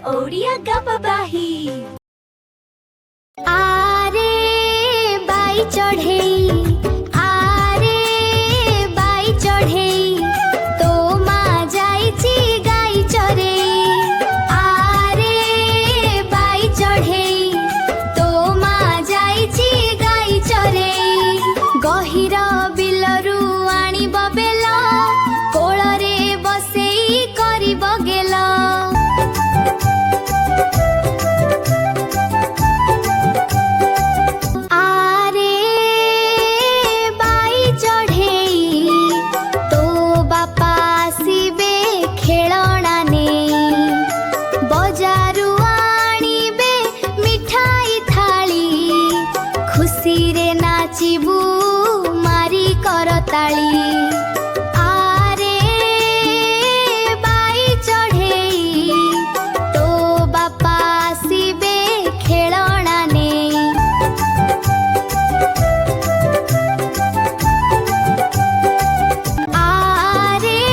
ओडिया गपबाही। आरे बाई चढ़ेई, आरे बाई चढ़ेई, तो माँ जाइची गाई चरेई। आरे बाई चढ़ेई, तो माँ जाइची गाई चरेई। गहिर बिलरू आनिब बेल, कोଳରେ बसेई करिब गेल। खुशीरे नाचिबू मारी करताली। आरे बाई चढ़ेई, तो बापा आसिबे खेलना नेई। आरे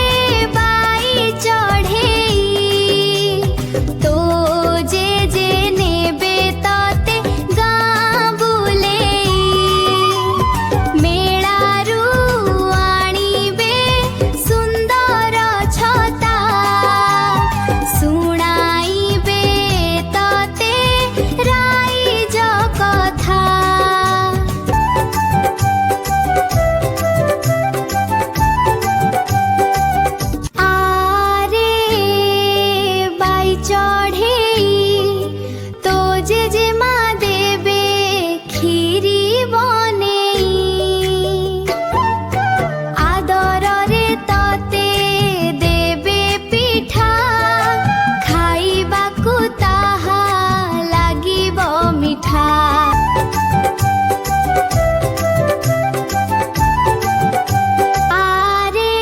बाई चढ़ेई, तो जे नेबे तते गाँ बुलेई। मेलारू आनिबे सुंदर छता, सुनाइबे तते राइज कथा। आरे बाई चढ़ेई, तो जे माँ देबे खीरी बनेई। आदररे तते देबे पिठा, खाइबाकू ताहा लागिब मिठा। आरे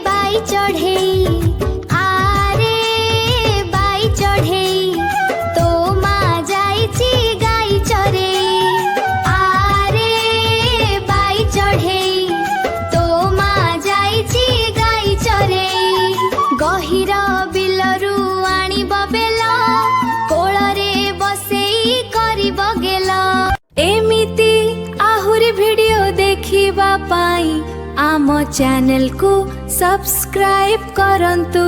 बाई चढ़ेई, आरे बाई चढ़ेई, तो माँ जाइची गाई चरेई। आरे बाई चढ़ेई, तो माँ जाइची गाई चरेई। गहिर बिलरू आनिब बेल, कोଳରେ बसेई करिब गेल। एमिति आहुरी भिडियो देखिबा पाई आम चैनल को सब्सक्राइब करंतु।